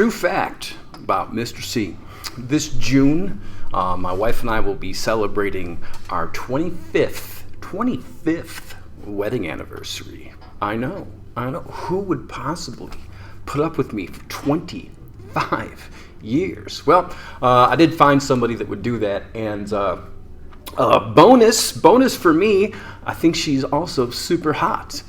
true fact about Mr. C. This June, my wife and I will be celebrating our 25th wedding anniversary. I know. Who would possibly put up with me for 25 years? Well, I did find somebody that would do that, and bonus for me, I think she's also super hot.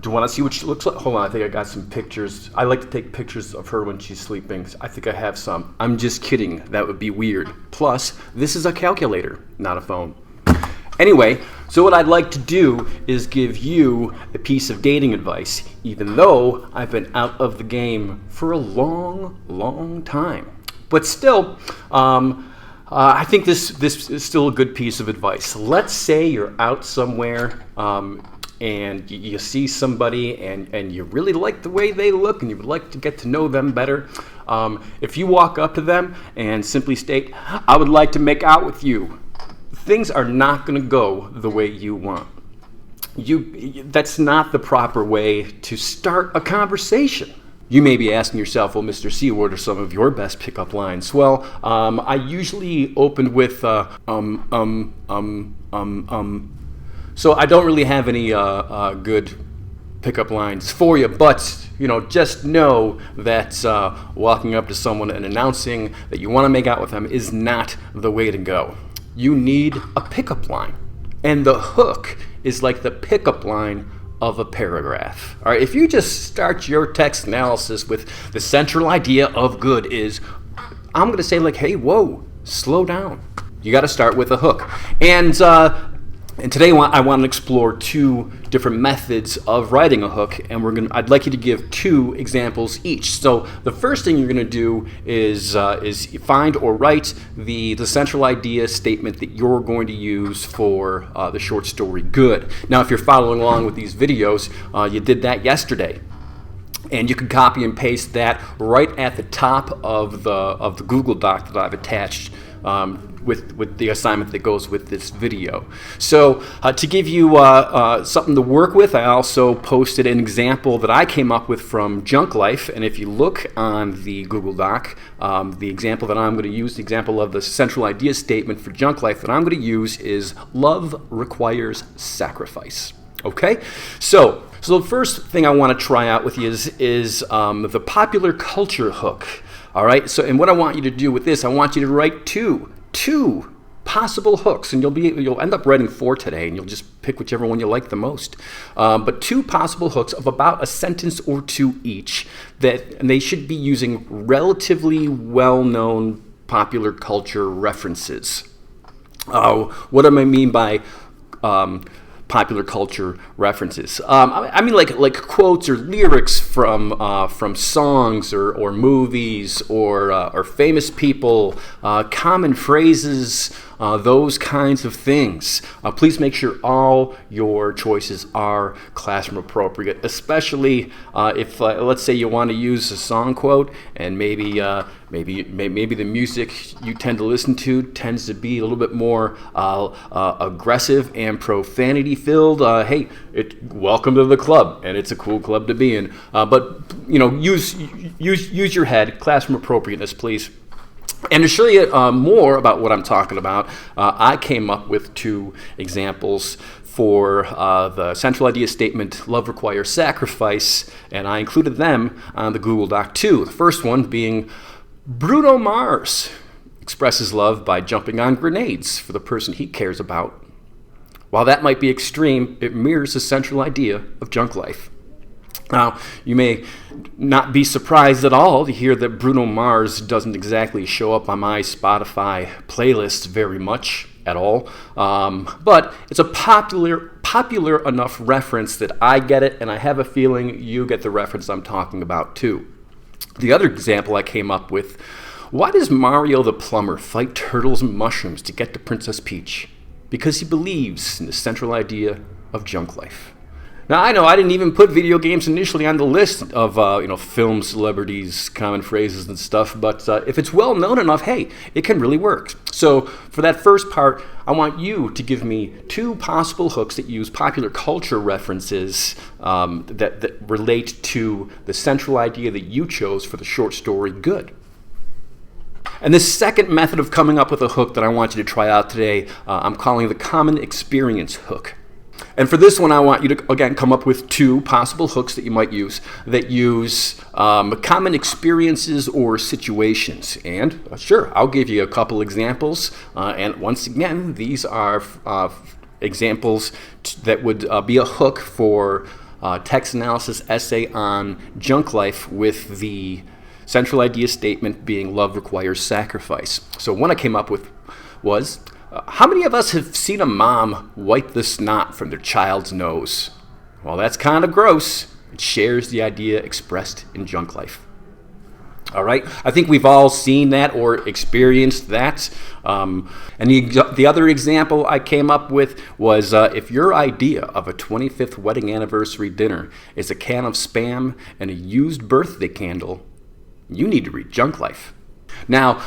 Do you want to see what she looks like? Hold on, I think I got some pictures. I like to take pictures of her when she's sleeping. I think I have some. I'm just kidding. That would be weird. Plus, this is a calculator, not a phone. Anyway, so what I'd like to do is give you a piece of dating advice, even though I've been out of the game for a long time. But still, I think this is still a good piece of advice. Let's say you're out somewhere, and you see somebody and you really like the way they look and you would like to get to know them better. If you walk up to them and simply state, "I would like to make out with you," things are not going to go the way you want. That's not the proper way to start a conversation. You may be asking yourself, well, Mr. C, what are some of your best pickup lines? Well, I usually opened with So I don't really have any good pickup lines for you, but just know that walking up to someone and announcing that you want to make out with them is not the way to go. You need a pickup line, and the hook is like the pickup line of a paragraph. All right, if you just start your text analysis with the central idea of good is, I'm going to say like, hey, whoa, slow down. You got to start with a hook. And today I want to explore two different methods of writing a hook, and I'd like you to give two examples each. So the first thing you're going to do is find or write the central idea statement that you're going to use for the short story good. Now, if you're following along with these videos, you did that yesterday. And you can copy and paste that right at the top of the Google Doc that I've attached with the assignment that goes with this video. So to give you something to work with, I also posted an example that I came up with from Junk Life. And if you look on the Google Doc, the example that I'm going to use, the example of the central idea statement for Junk Life that I'm going to use is love requires sacrifice. Okay? So the first thing I want to try out with you is the popular culture hook. All right. So, and what I want you to do with this, I want you to write two possible hooks, and you'll end up writing 4 today, and you'll just pick whichever one you like the most. But 2 possible hooks of about a sentence or 2 each, and they should be using relatively well-known popular culture references. What do I mean by popular culture references? I mean like quotes or lyrics from songs or movies or famous people, common phrases, those kinds of things. Please make sure all your choices are classroom appropriate, especially if let's say you want to use a song quote and maybe the music you tend to listen to tends to be a little bit more aggressive and profanity filled. Hey, welcome to the club, and it's a cool club to be in. But use your head, classroom appropriateness, please. And to show you more about what I'm talking about, I came up with 2 examples for the central idea statement, love requires sacrifice, and I included them on the Google Doc too. The first one being Bruno Mars expresses love by jumping on grenades for the person he cares about. While that might be extreme, it mirrors the central idea of Junk Life. Now, you may not be surprised at all to hear that Bruno Mars doesn't exactly show up on my Spotify playlists very much at all, but it's a popular enough reference that I get it, and I have a feeling you get the reference I'm talking about too. The other example I came up with, why does Mario the plumber fight turtles and mushrooms to get to Princess Peach? Because he believes in the central idea of Junk Life. Now, I know I didn't even put video games initially on the list of film celebrities, common phrases and stuff, but if it's well known enough, hey, it can really work. So for that first part, I want you to give me 2 possible hooks that use popular culture references that relate to the central idea that you chose for the short story Good. And the second method of coming up with a hook that I want you to try out today, I'm calling the common experience hook. And for this one, I want you to, again, come up with 2 possible hooks that you might use that use common experiences or situations. And sure, I'll give you a couple examples. And once again, these are examples that would be a hook for text analysis essay on junk life, with the central idea statement being love requires sacrifice. So one I came up with was, how many of us have seen a mom wipe the snot from their child's nose? Well, that's kind of gross. It shares the idea expressed in junk life. All right, I think we've all seen that or experienced that. And the other example I came up with was, if your idea of a 25th wedding anniversary dinner is a can of Spam and a used birthday candle, you need to read Junk Life. Now,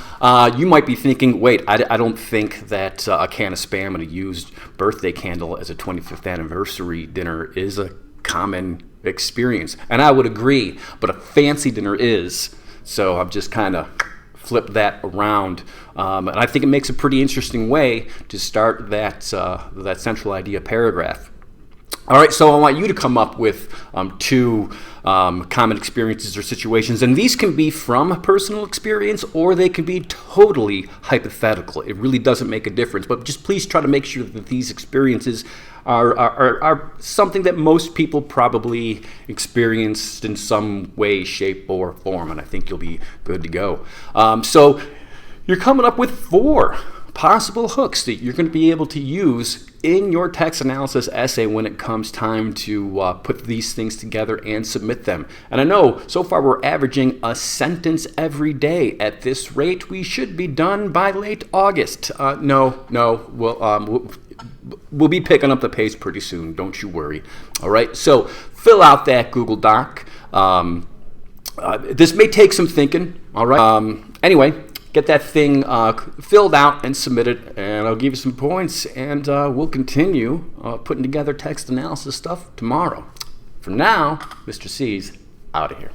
you might be thinking, wait, I don't think that a can of Spam and a used birthday candle as a 25th anniversary dinner is a common experience. And I would agree, but a fancy dinner is. So I've just kind of flipped that around. And I think it makes a pretty interesting way to start that central idea paragraph. All right, so I want you to come up with 2 common experiences or situations, and these can be from personal experience or they can be totally hypothetical. It really doesn't make a difference, but just please try to make sure that these experiences are something that most people probably experienced in some way, shape, or form, and I think you'll be good to go. So you're coming up with 4 possible hooks that you're going to be able to use in your text analysis essay when it comes time to put these things together and submit them. And I know so far we're averaging a sentence every day. At this rate, we should be done by late August. No, we'll be picking up the pace pretty soon. Don't you worry. All right, so fill out that Google Doc. This may take some thinking. All right. Anyway, get that thing filled out and submitted, and I'll give you some points, and we'll continue putting together text analysis stuff tomorrow. For now, Mr. C's out of here.